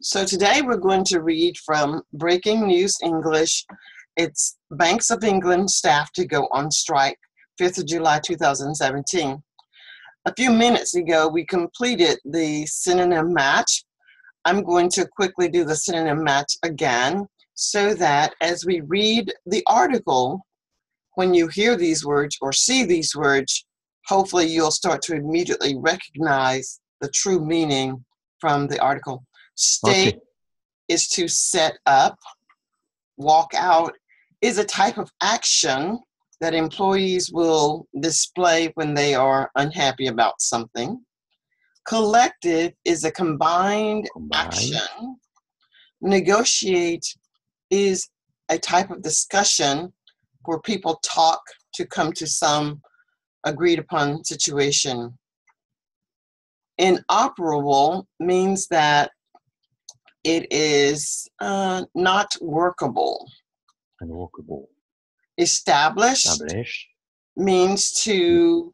So today we're going to read from Breaking News English. It's Banks of England staff to go on strike, 5th of July 2017. A few minutes ago, we completed the synonym match. I'm going to quickly do the synonym match again so that as we read the article, when you hear these words or see these words, hopefully you'll start to immediately recognize the true meaning from the article. Stay is to set up. Walk out is a type of action that employees will display when they are unhappy about something. Collective is a combined action. Negotiate is a type of discussion where people talk to come to some agreed upon situation. Inoperable means that it is not workable. Unworkable. Established means to,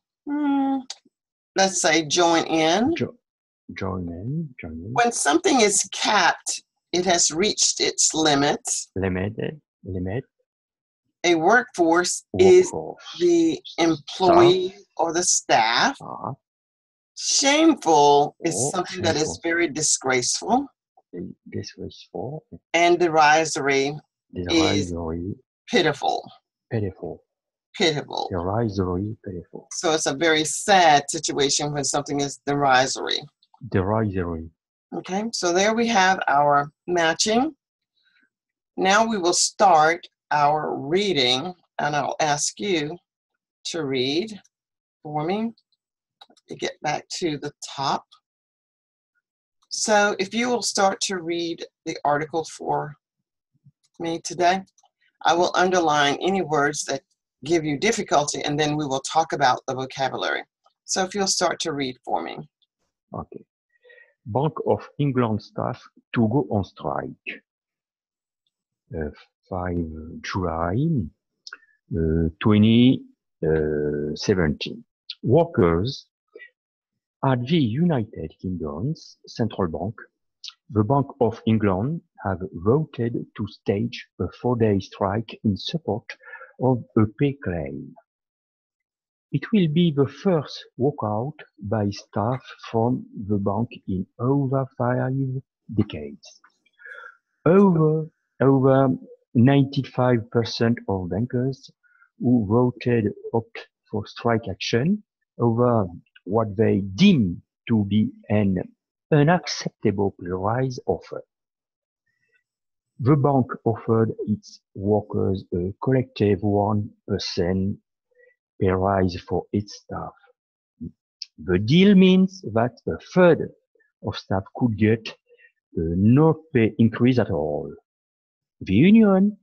let's say, join in. Join in. When something is capped, it has reached its limits. Limit. A workforce is the employee or the staff. Shameful is something that is very disgraceful. And derisory is pitiful. Derisory, pitiful. So it's a very sad situation when something is derisory. Okay, so there we have our matching. Now we will start our reading, and I'll ask you to read for me to get back to the top. So if you will start to read the article for me today, I will underline any words that give you difficulty, and then we will talk about the vocabulary. So if you'll start to read for me. Okay. Bank of England staff to go on strike. 5 July 2017. Workers at the United Kingdom's central bank, the Bank of England, have voted to stage a 4-day strike in support of a pay claim. It will be the first walkout by staff from the bank in over 5 decades. Over 95% of bankers who voted opt for strike action over what they deem to be an unacceptable pay rise offer. The bank offered its workers a collective 1% pay rise for its staff. The deal means that a third of staff could get no pay increase at all. The union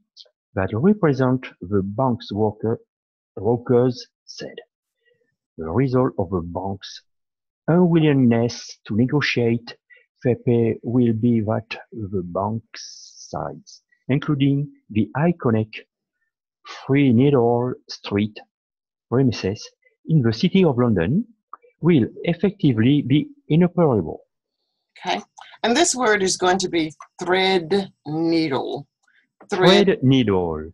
that represents the bank's workers said the result of the bank's unwillingness to negotiate fair pay will be that the bank's sides, including the iconic Threadneedle Street premises in the City of London, will effectively be inoperable. Okay, and this word is going to be threadneedle. Threadneedle.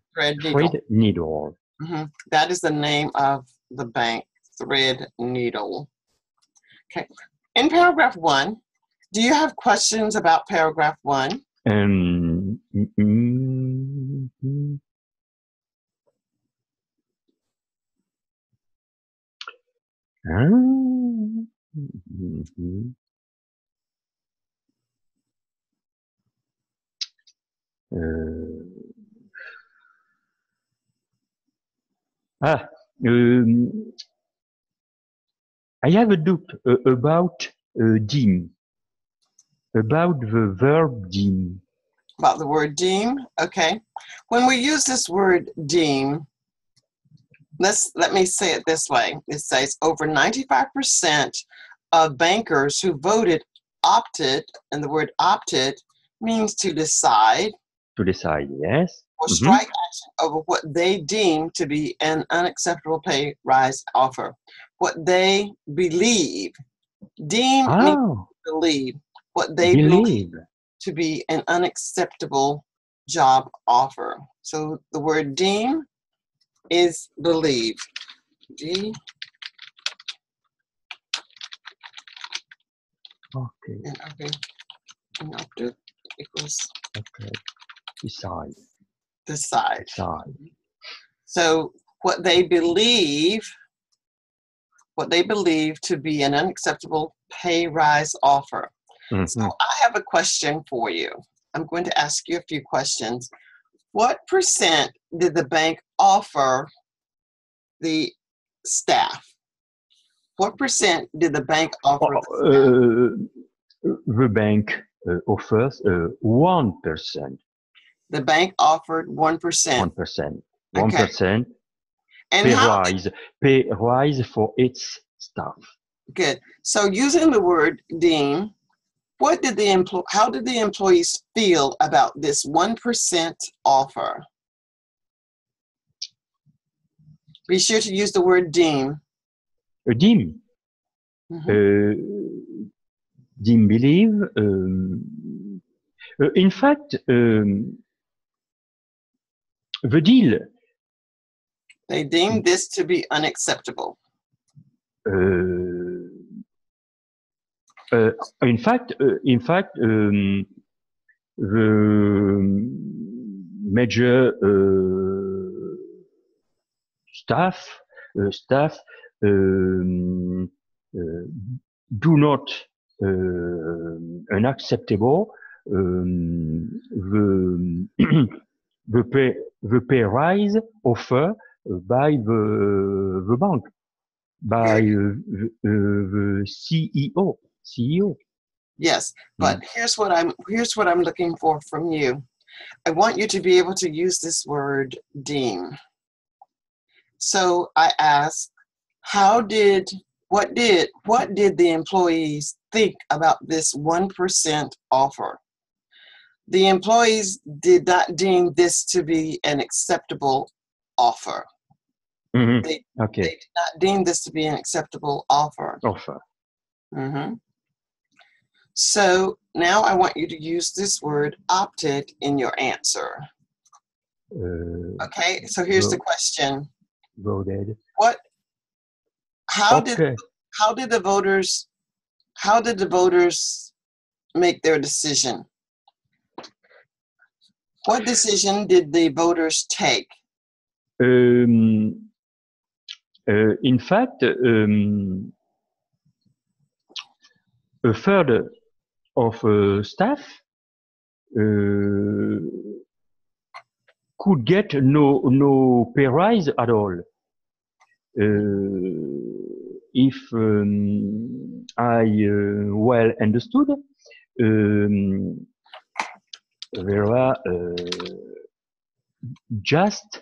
That is the name of the bank, Threadneedle. Okay, in paragraph 1, do you have questions about paragraph 1? I have a doubt about deem, about the verb deem. About the word deem? Okay. When we use this word deem, let me say it this way. It says over 95% of bankers who voted opted, and the word opted means to decide. To decide, yes. Or strike action over what they deem to be an unacceptable pay rise offer. What they believe. Deem means believe. What they believe to be an unacceptable job offer. So the word deem is believe. D Okay. and okay. And after equals Okay. Decide. decide. Decide. So what they believe to be an unacceptable pay rise offer. Mm-hmm. So I have a question for you. I'm going to ask you a few questions. What percent did the bank offer the staff? What percent did the bank offer the staff? The bank offers 1%. The bank offered 1%. 1%. Okay. 1% And pay rise for its staff. Good. So using the word deem, how did the employees feel about this 1% offer? Be sure to use the word deem. Deem. Deem believe. In fact, the deal. They deemed this to be unacceptable. In fact, the major staff do not unacceptable the pay rise offer by the bank, by the CEO. Yes, but here's what I'm looking for from you. I want you to be able to use this word deem. So I ask, what did the employees think about this 1% offer? The employees did not deem this to be an acceptable offer. Mm-hmm. They Okay. did not deem this to be an acceptable offer. Mm-hmm. So now I want you to use this word opted in your answer. Okay, so here's the question. Voted. How did the voters make their decision? What decision did the voters take? In fact, a third of staff could get no pay rise at all. If I well understood, there are just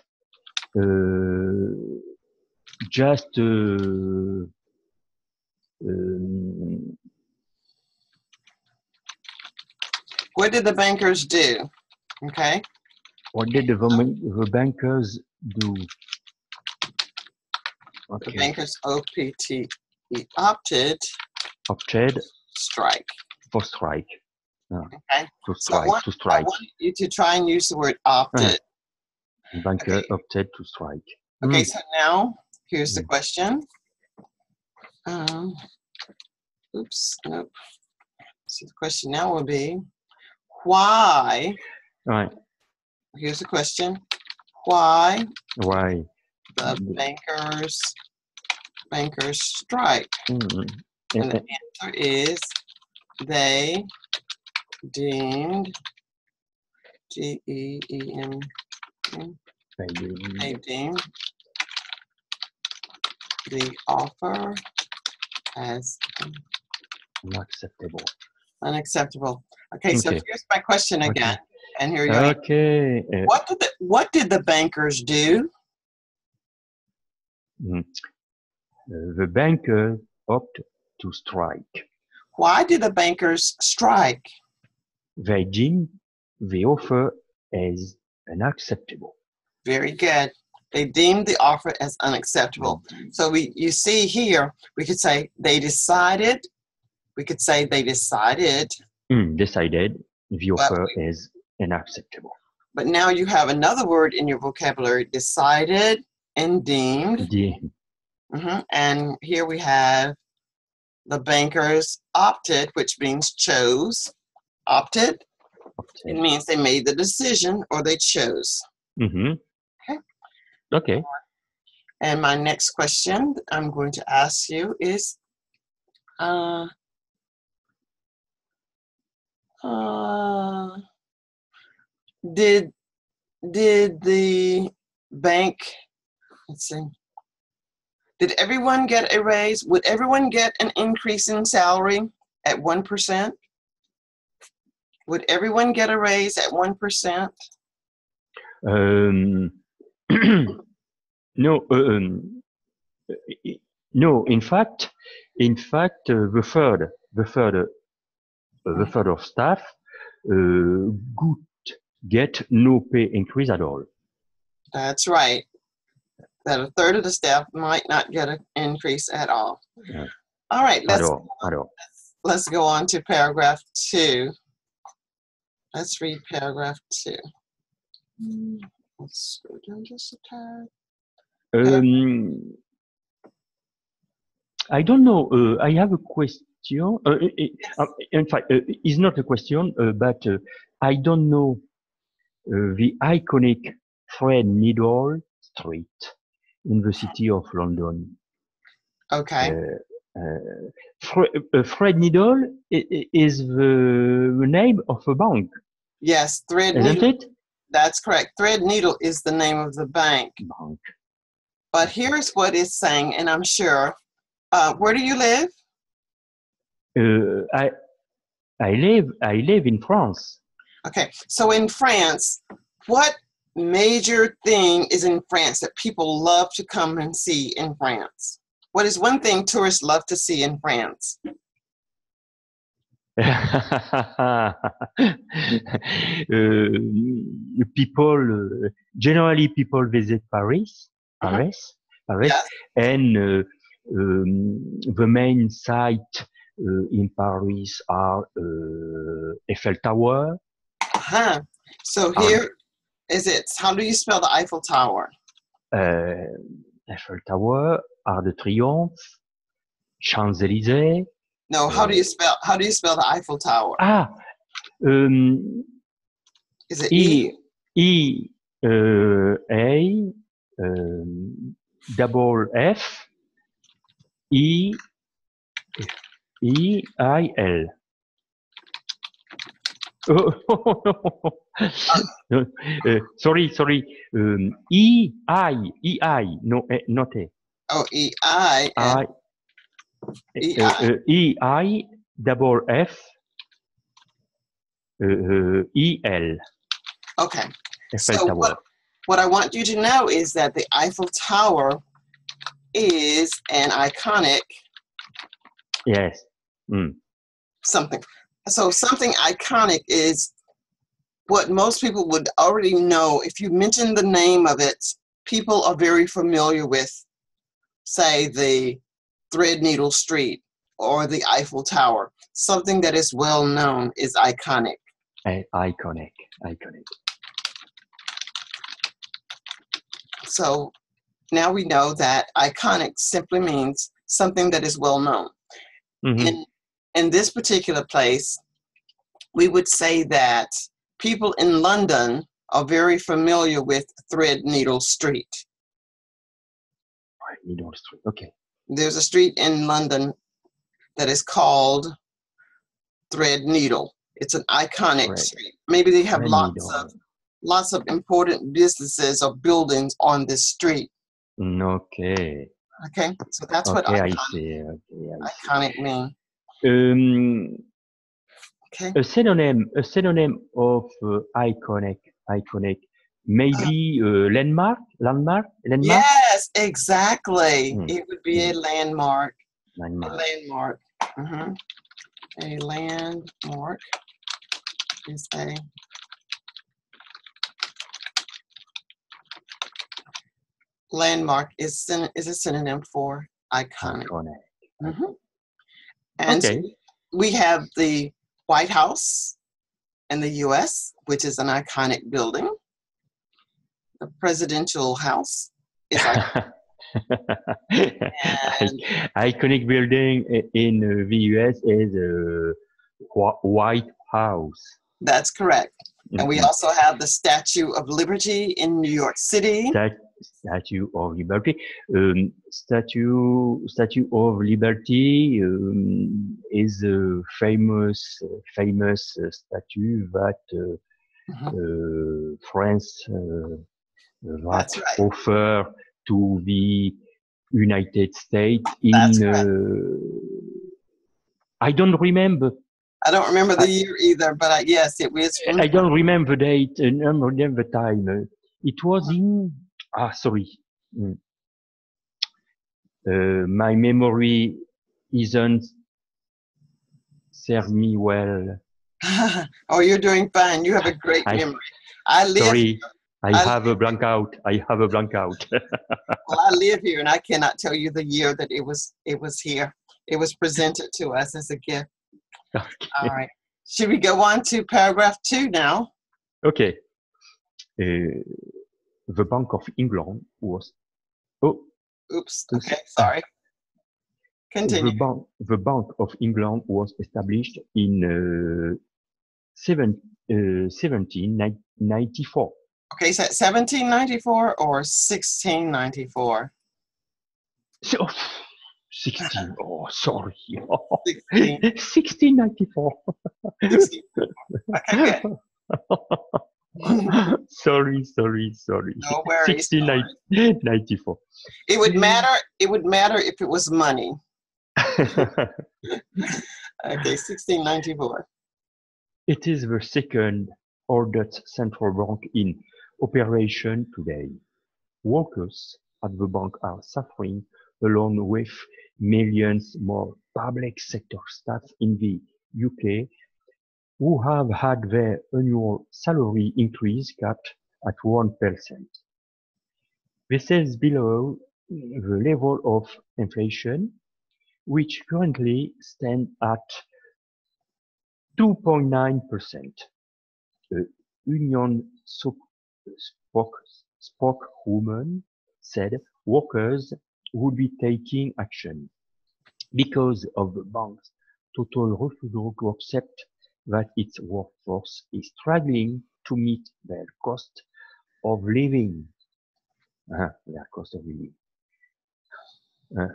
what did the bankers do? Okay. What did the bankers do? Okay. The bankers OPTE opted strike. For strike. Okay. To strike. I want you to try and use the word opted. Banker opted to strike. Okay, so now here's the question. Oops, nope. So the question now will be, why? Right. Here's the question. Why? Why? The bankers strike. And the answer is they deemed DEEM. They deemed the offer as unacceptable. Okay, so here's my question again. And here you go. Okay. What did the bankers do? The bankers opt to strike. Why did the bankers strike? They deemed the offer as unacceptable. Very good. They deemed the offer as unacceptable. So you see here, we could say they decided. We could say they decided. Decided. the offer is unacceptable. But now you have another word in your vocabulary: decided and deemed. And here we have the bankers opted, which means chose. Opted, it means they made the decision or they chose. Okay. And my next question I'm going to ask you is, did the bank, let's see, did everyone get a raise? Would everyone get an increase in salary at 1%? Would everyone get a raise at 1%? No, no. In fact, the third of staff could get no pay increase at all. That's right. That a third of the staff might not get an increase at all. Yeah. All right, let's go on to paragraph 2. Let's read paragraph 2. Let's go down just a tad. I don't know. I have a question. In fact, it's not a question, but I don't know the iconic Threadneedle Street in the city of London. Okay. Threadneedle is the name of a bank. Yes, Threadneedle. Isn't it? That's correct. Threadneedle is the name of the bank. But here's what it's saying, and I'm sure. Where do you live? I live in France. Okay, so in France, what major thing is in France that people love to come and see in France? What is one thing tourists love to see in France? Generally people visit Paris, Yes. And the main site in Paris are Eiffel Tower. So here is it. How do you spell the Eiffel Tower? Eiffel Tower, Arc de Triomphe, Champs-Élysées. No, how do you spell the Eiffel Tower? Is it double F E I L. Sorry. E I. No, not A. Oh, E I. E I double F E L. Okay. Eiffel So Tower. what I want you to know is that the Eiffel Tower is an iconic. Yes. Something. So something iconic is what most people would already know. If you mention the name of it, people are very familiar with, say, the Threadneedle Street or the Eiffel Tower. Something that is well known is iconic. Iconic. So now we know that iconic simply means something that is well known. In this particular place, we would say that people in London are very familiar with Threadneedle Street. Threadneedle Street, okay. There's a street in London that is called Threadneedle. It's an iconic street. Maybe they have lots of important businesses or buildings on this street. Okay. Okay, so that's what iconic, iconic means. Okay. A synonym of iconic, maybe landmark. Yes, exactly. It would be a landmark. A landmark is a landmark is a synonym for iconic. And so we have the White House in the US, which is an iconic building. The presidential house is iconic. And Iconic building in the US is White House. that's correct. And we also have the Statue of Liberty in New York City. Statue of Liberty. Statue of Liberty is a famous statue that France That's right. offer to the United States That's in. I don't remember. I don't remember the year either, but yes, it was. I don't remember the date. I don't remember the time. It was in. Sorry. My memory isn't serve me well. Oh, you're doing fine. You have a great memory. I live. Sorry, I have a blank out. Well, I live here, and I cannot tell you the year that it was here. It was presented to us as a gift. Okay. All right. Should we go on to paragraph 2 now? Okay. The Bank of England was. Oh. Oops. Okay. Sorry. Continue. The Bank of England was established in 1794. Okay, so 1794 or 1694? So, 16. Oh, sorry. 1694. 1694. Okay, good. Sorry. No worries. 1694. It would matter if it was money. Okay, 1694. It is the second oldest central bank in operation today. Workers at the bank are suffering along with millions more public sector staff in the UK who have had their annual salary increase capped at 1%. This is below the level of inflation, which currently stands at 2.9%. The union spokeswoman said workers would be taking action because of the bank's total refusal to accept that its workforce is struggling to meet their cost of living. Their cost of living.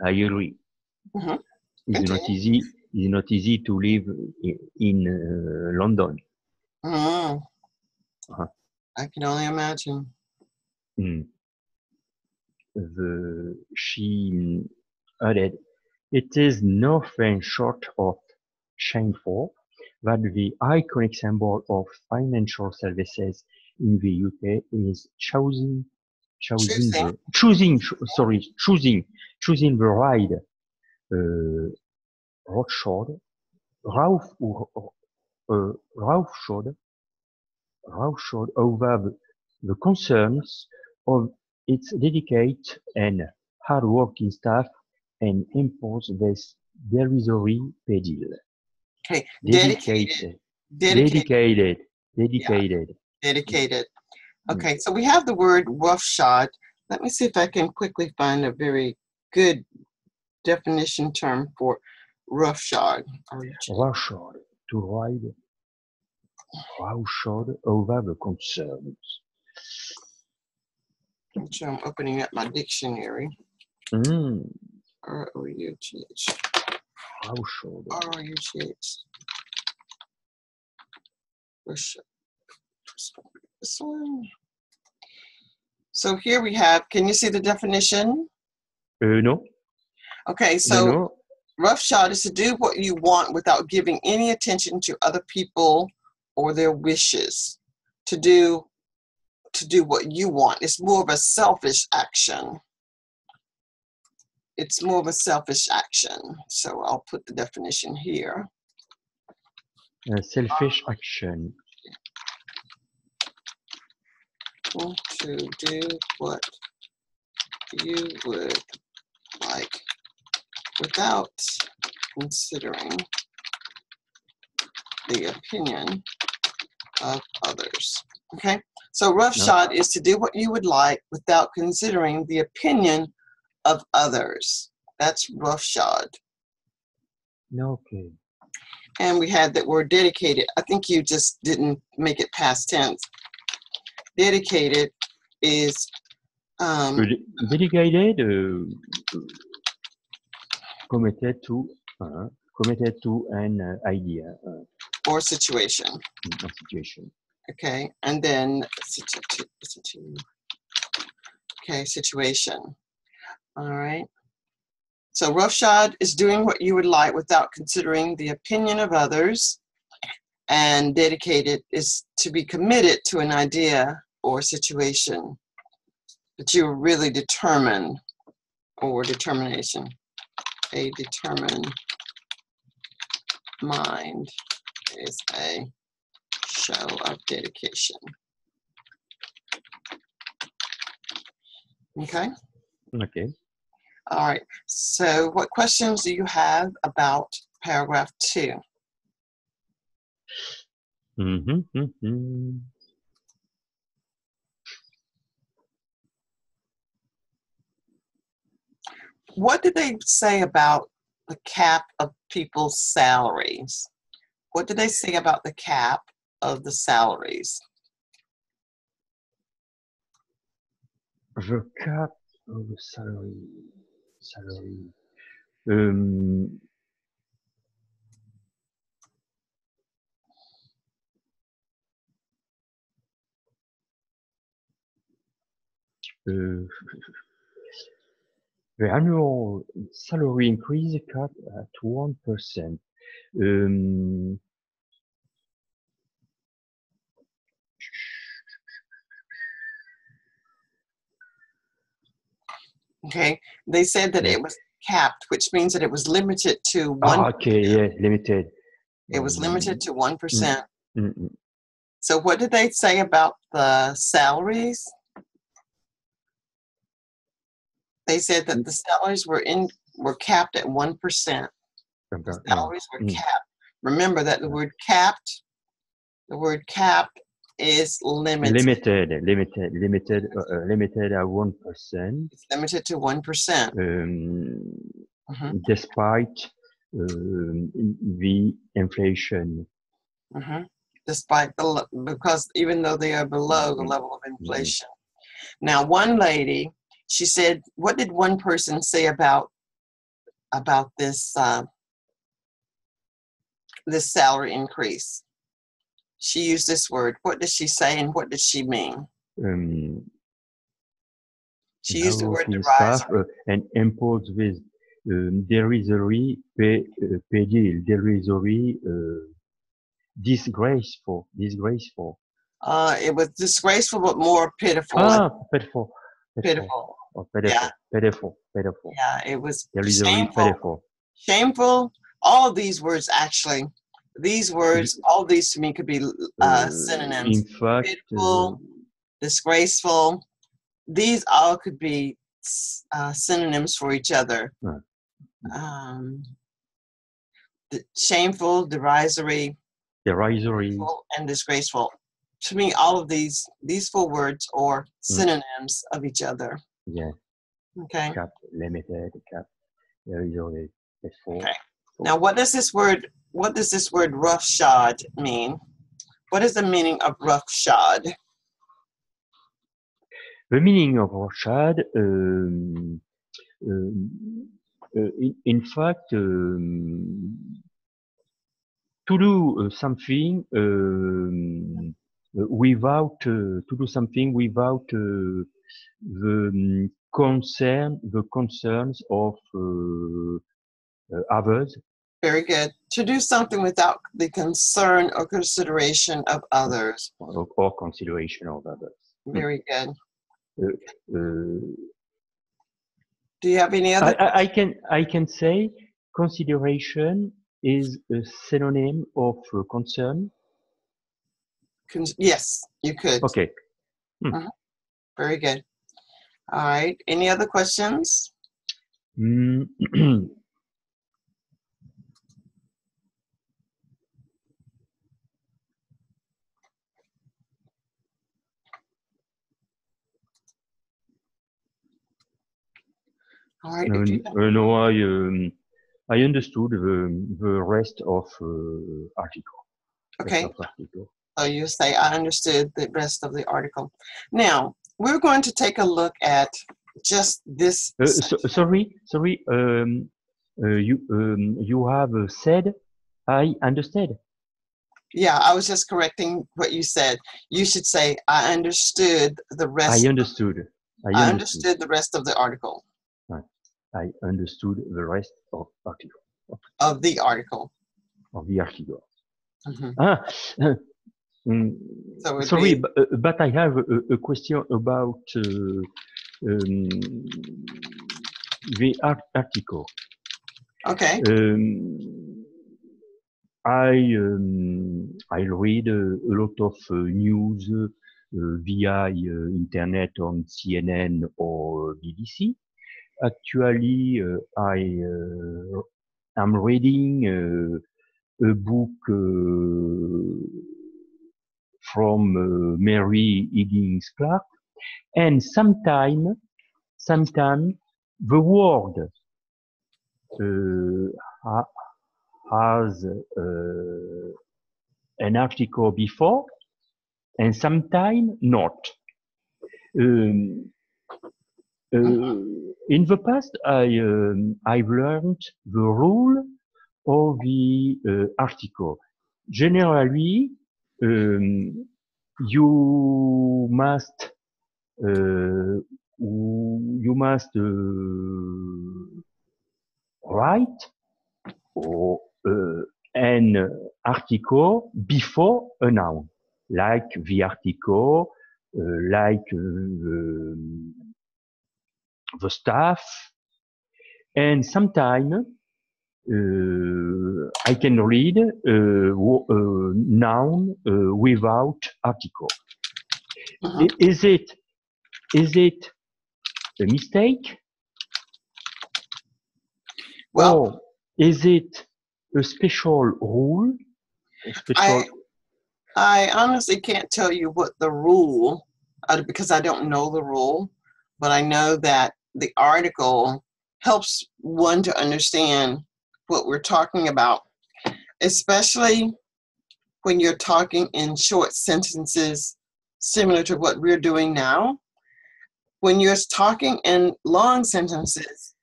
I agree. Mm-hmm. It's not easy to live in London. Mm. I can only imagine. She added, it is nothing short of shameful that the iconic symbol of financial services in the UK is choosing the ride roughshod over the concerns of its dedicated and hard-working staff and impose this derisory pay deal. Okay, Dedicated. Okay, so we have the word roughshod. Let me see if I can quickly find a very good definition term for roughshod. Roughshod, to ride roughshod over the concerns. So I'm opening up my dictionary. R-O-U-G-H. Roughshod. R-O-U-G-H. This one. So here we have, can you see the definition? No. Okay, so no. Roughshod is to do what you want without giving any attention to other people or their wishes. To do what you want. It's more of a selfish action. It's more of a selfish action. So I'll put the definition here. Selfish action. To do what you would like without considering the opinion of others. Okay, so roughshod is to do what you would like without considering the opinion of others. That's roughshod. Okay. And we had that word dedicated. I think you just didn't make it past tense. Dedicated is dedicated, committed to an idea or situation. or situation. Okay, and then okay, situation. All right. So roughshod is doing what you would like without considering the opinion of others, and dedicated is to be committed to an idea or situation that you're really determined, or determination. A determined mind is a show of dedication. Okay? Okay. All right. So what questions do you have about paragraph 2? What did they say about the cap of people's salaries? What did they say about the cap of the salaries? The cap of the salary. The annual salary increase cap at 1%. Okay, they said that it was capped, which means that it was limited to 1%. Okay, yeah, limited. It was limited to 1%. Mm-mm. So what did they say about the salaries? They said that the salaries were capped at 1%. The salaries were capped. Remember that the word capped is limited. Limited at 1%. It's limited to 1%. Despite the inflation. Despite because even though they are below the level of inflation. Now, one lady, she said, what did one person say about this this salary increase? She used this word. What did she say, and what did she mean? She used the word derisory. And imposed with derisory, derisory, disgraceful. It was disgraceful, but more pitiful. Pitiful. Pitiful. Pitiful. Yeah, it was Derisory, pitiful. Shameful. All of these words, actually, these words, all of these to me could be synonyms. In fact, pitiful, disgraceful. These all could be synonyms for each other. Shameful, derisory, and disgraceful. To me, all of these 4 words are synonyms of each other. Yeah. Okay. Cap, limited, cap, derisory. Okay. Now, what does this word roughshod mean? What is the meaning of roughshod? The meaning of roughshod, in fact, to do something without the concerns of others. Very good. To do something without the concern or consideration of others. Or consideration of others. Very good. Do you have any other? I can say consideration is a synonym of concern. Yes, you could. Okay. Very good. All right. Any other questions? All right. If you No, I understood the rest of article. Rest okay, of article. so you say I understood the rest of the article. Now we're going to take a look at just this. Sorry. You have said I understood. Yeah, I was just correcting what you said. You should say I understood the rest. I understood. I understood the rest of the article. I understood the rest of article. Of the article. Of the article. Mm-hmm. So Sorry, but I have a question about the article. Okay. I read a lot of news via internet on CNN or BBC. Actually, I'm reading a book from Mary Higgins Clark, and sometime the word has an article before, and sometime not. In the past, I've learned the rule of the article. Generally, you must write or an article before a noun, like the article, like the staff, and sometimes I can read noun without article. Is it a mistake? Well, or is it a special rule? I honestly can't tell you what the rule, because I don't know the rule, but I know that the article helps one to understand what we're talking about, especially when you're talking in short sentences similar to what we're doing now. When you're talking in long sentences,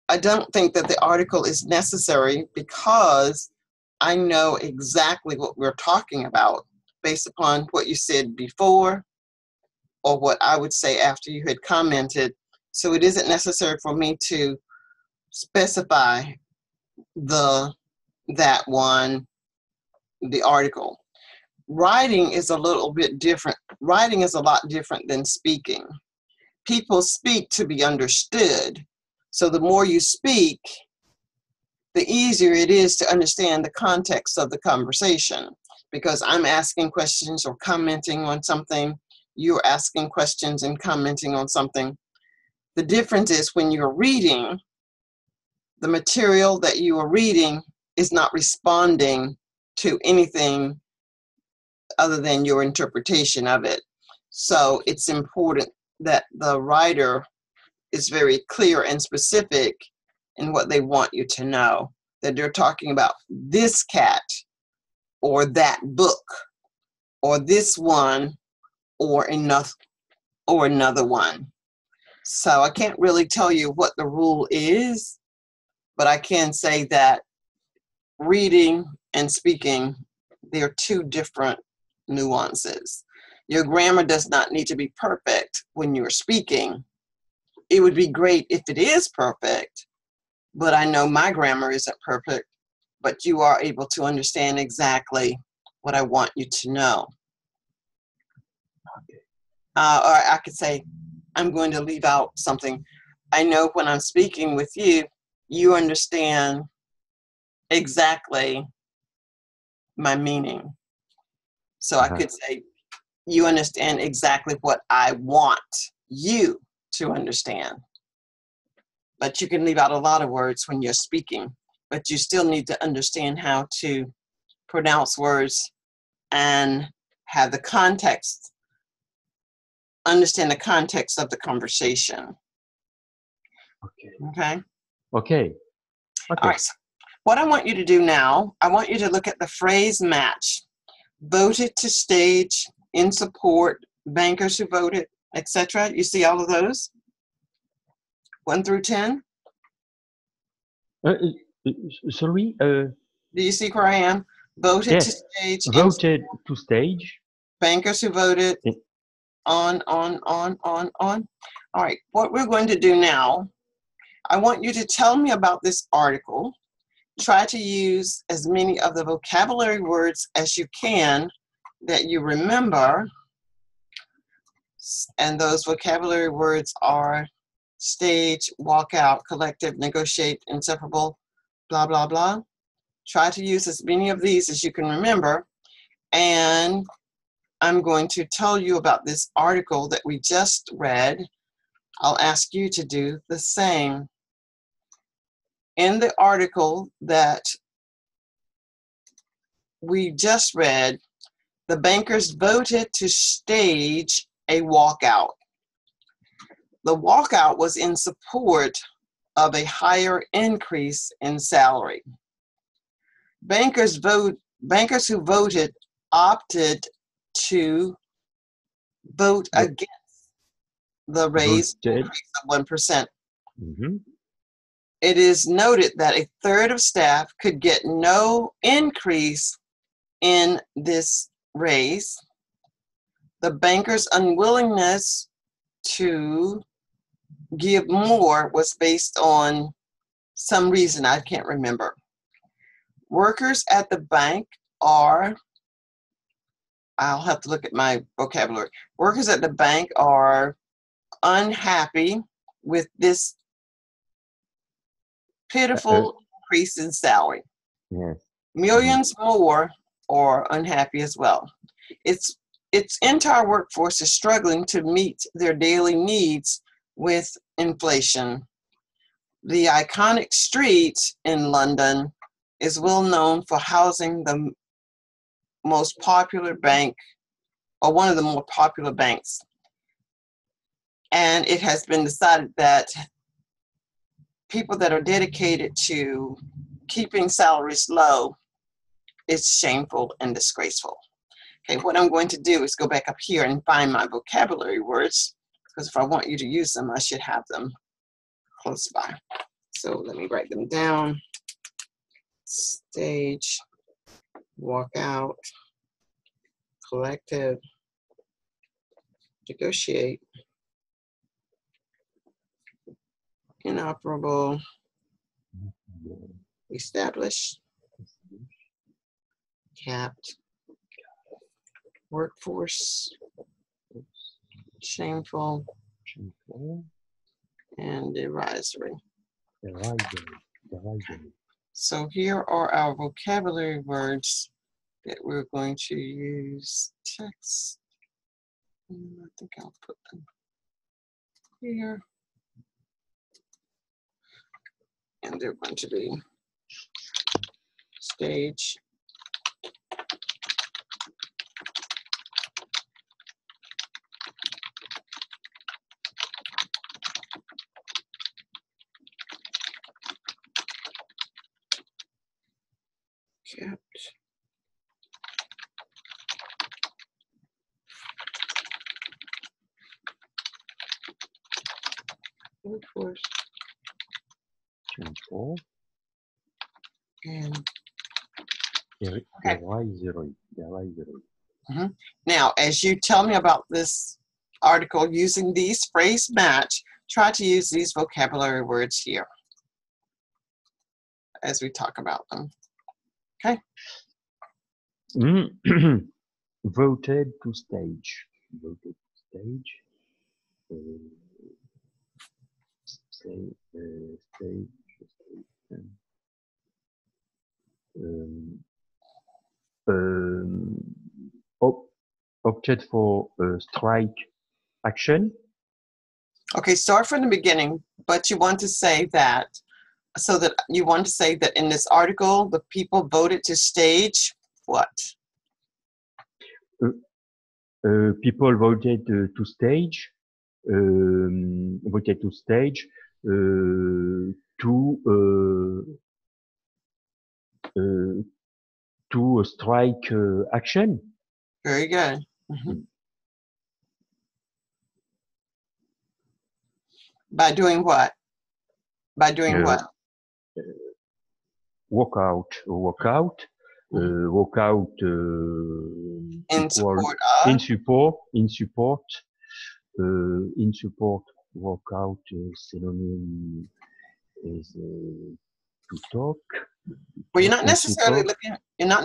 I don't think that the article is necessary because I know exactly what we're talking about based upon what you said before or what I would say after you had commented. So it isn't necessary for me to specify the article. Writing is a little bit different. Writing is a lot different than speaking. People speak to be understood. So the more you speak, the easier it is to understand the context of the conversation, because I'm asking questions or commenting on something, you're asking questions and commenting on something. The difference is when you're reading, the material that you are reading is not responding to anything other than your interpretation of it. So it's important that the writer is very clear and specific in what they want you to know, that they're talking about this cat or that book or this one or another one. So I can't really tell you what the rule is, but I can say that reading and speaking, they're two different nuances. Your grammar does not need to be perfect when you're speaking. It would be great if it is perfect, but I know my grammar isn't perfect, but you are able to understand exactly what I want you to know. Or I could say, I'm going to leave out something. I know when I'm speaking with you, you understand exactly my meaning. So I could say, you understand exactly what I want you to understand. But you can leave out a lot of words when you're speaking, but you still need to understand how to pronounce words and have the context, understand the context of the conversation. Okay. Okay. Okay. All Okay. right. So what I want you to do now, I want you to look at the phrase match. Voted to stage, in support, bankers who voted, etc. You see all of those? 1 through 10? Sorry. Do you see where I am? Voted to Yes. stage, in Voted to stage. bankers who voted, Eh, on. All right, what we're going to do now, I want you to tell me about this article. Try to use as many of the vocabulary words as you can that you remember. And those vocabulary words are stage, walkout, collective, negotiate, inseparable, blah, blah, blah. Try to use as many of these as you can remember. And I'm going to tell you about this article that we just read. I'll ask you to do the same. In the article that we just read, the bankers voted to stage a walkout. The walkout was in support of a higher increase in salary. Bankers who voted opted to vote against the raise increase of 1%. Mm-hmm. It is noted that a third of staff could get no increase in this raise. The bankers' unwillingness to give more was based on some reason I can't remember. Workers at the bank are, I'll have to look at my vocabulary. Workers at the bank are unhappy with this pitiful increase in salary. Yes. Millions more are unhappy as well. Its entire workforce is struggling to meet their daily needs with inflation. The iconic street in London is well known for housing the most popular bank, or one of the more popular banks. And it has been decided that people that are dedicated to keeping salaries low is shameful and disgraceful. Okay, what I'm going to do is go back up here and find my vocabulary words, because if I want you to use them, I should have them close by. So let me write them down. Stage, walkout, collective, negotiate, inoperable, establish, capped, workforce, shameful, and derisory. So here are our vocabulary words that we're going to use. Text. I think I'll put them here. And they're going to be stage, capped, workforce, and now, as you tell me about this article using these phrase match, try to use these vocabulary words here as we talk about them. Okay? Voted to stage. Voted to stage. Opted for strike action. Okay, start from the beginning, but you want to say that, so that you want to say that in this article, the people voted to stage what? People voted to stage. to a strike action. Very good. Mm-hmm. By doing what? By doing what? Walk out. In support of? In support. Walk out. Synonym is to talk. Well, you're not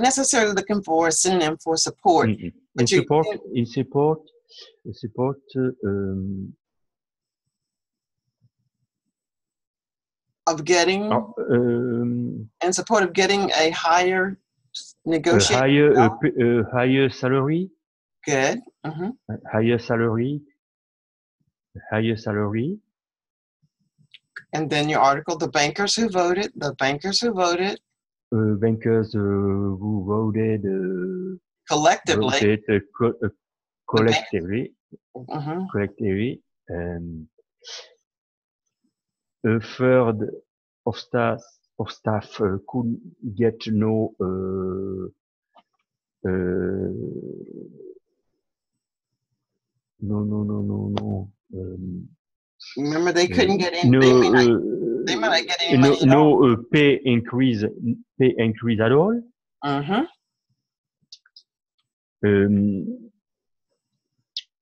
necessarily looking for a synonym for support. In support. Of getting, in support of getting a higher negotiation. Higher salary. Good. Mm-hmm. Higher salary. And then your article, the bankers who voted. Bankers who voted collectively. Collectively. A third of staff could get no remember, they couldn't get in. They might not get any money at all. No pay increase at all.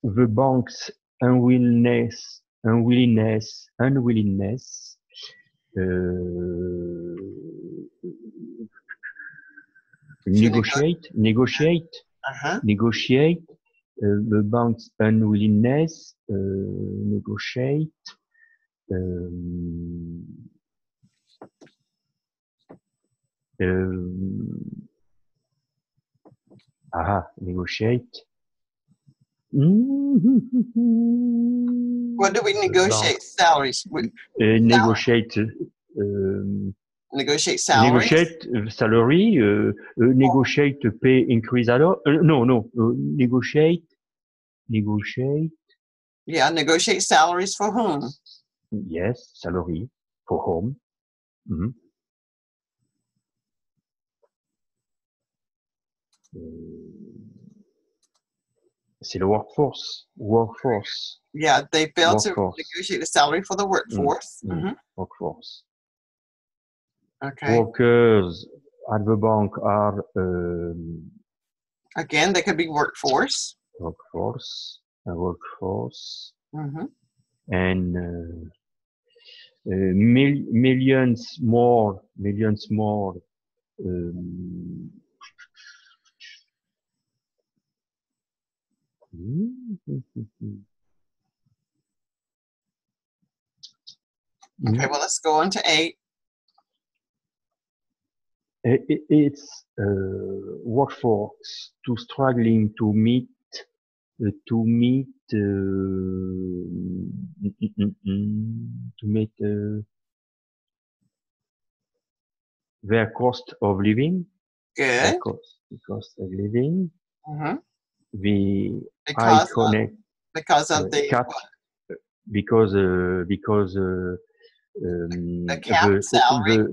The bank's unwillingness negotiate. The bank's unwillingness negotiate. Negotiate. What do we negotiate? Salaries. Negotiate. Negotiate salaries. Negotiate salary. Negotiate pay increase at all. No. Negotiate. Yeah, negotiate salaries for whom? Yes, salary for whom. C'est le workforce. Yeah, they failed to negotiate a salary for the workforce. Workforce. Okay. Workers at the bank are again, they could be workforce. And millions more. Okay, well, let's go on to 8. It's workforce to struggling to meet their cost of living. Good. Cost of living. Because of the cap. Because the cap salary.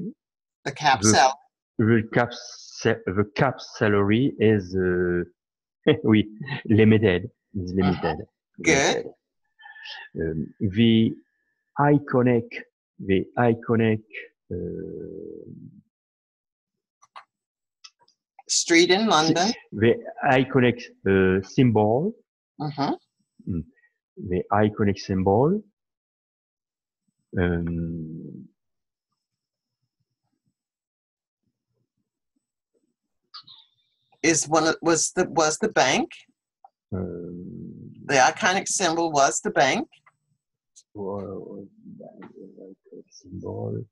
The cap salary. The cap salary is limited. Good. The iconic street in London. The iconic symbol. The iconic symbol. Was the bank. The iconic symbol was the bank. Symbol.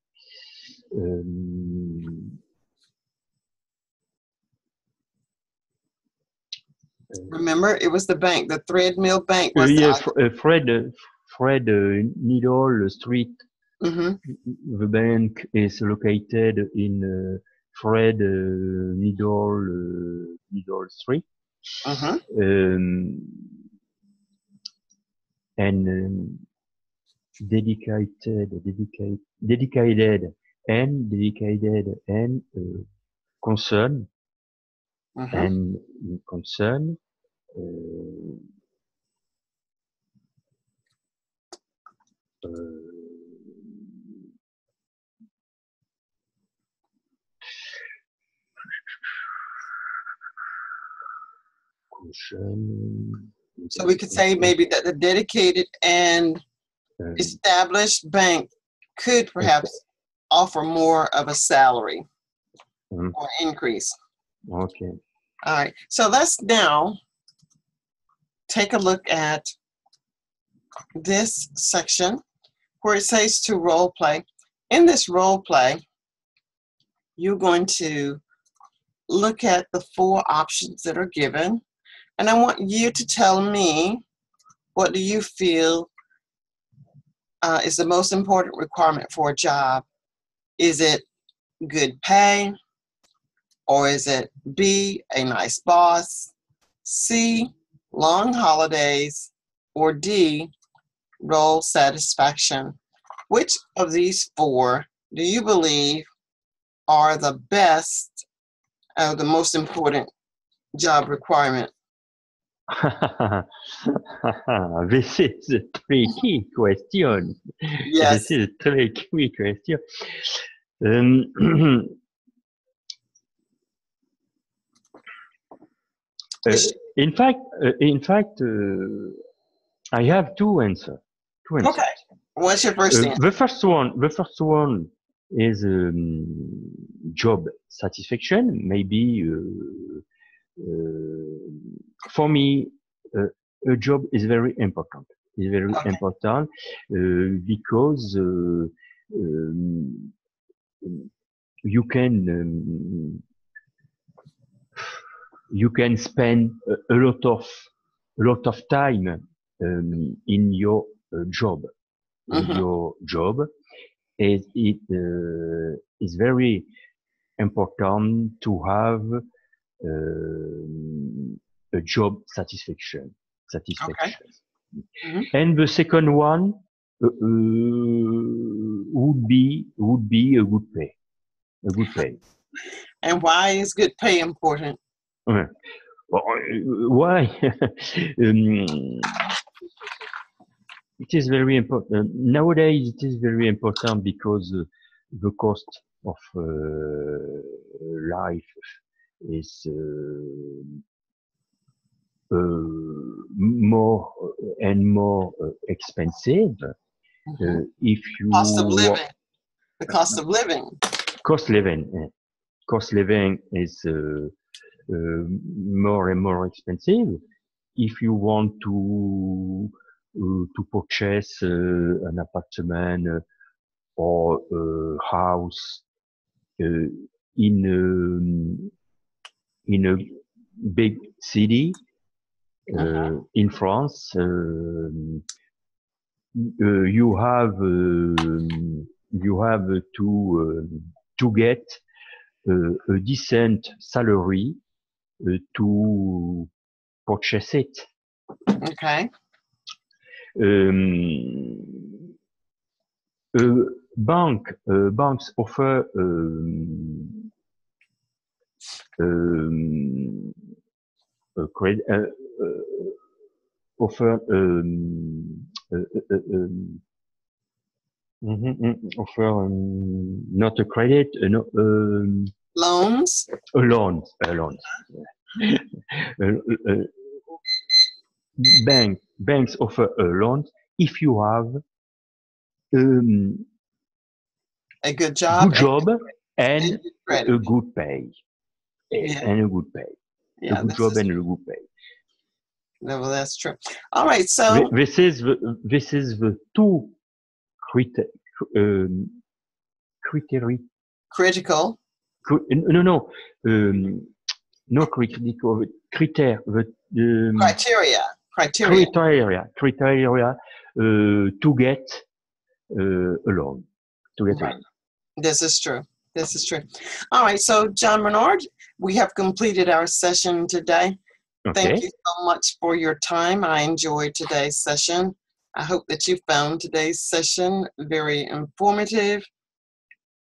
Remember, it was the bank. The Thread Mill Bank was Fred Needle Street. The bank is located in Fred Needle Street. And dedicated and concern Mm-hmm. and concern. So we could say maybe that the dedicated and established bank could perhaps offer more of a salary or increase. Okay. All right. So let's now take a look at this section where it says to role play. In this role play, you're going to look at the 4 options that are given, and I want you to tell me, what do you feel is the most important requirement for a job? Is it good pay? Or is it B, a nice boss? C, long holidays? Or D, role satisfaction? Which of these 4 do you believe are the best, the most important job requirement? This is a tricky question. Yes. This is a tricky question. In fact, I have 2 answers. Okay. What's your first answer? The first one is job satisfaction. Maybe for me, a job is very important. It's very important because you can spend a lot of time in your job. Your job is very important to have a job satisfaction. Okay. And the second one would be a good pay. A good pay. And why is good pay important? Why? It is very important. Nowadays, it is very important because the cost of life is more and more expensive. If you cost of living, the cost of living. Cost living is more and more expensive. If you want to purchase an apartment or a house in a big city in France, you have to get a decent salary to purchase it. Okay. Banks offer not a credit, loans. A loan. Banks offer a loan if you have a good job, and a good pay. Yeah. And a good pay. Yeah, a good job and a good pay. No, well, that's true. All right, so this is the 2 criteria. Critical. No, critical. Criteria to get a loan. This is true. All right, so John Bernard, we have completed our session today. Okay. Thank you so much for your time. I enjoyed today's session. I hope that you found today's session very informative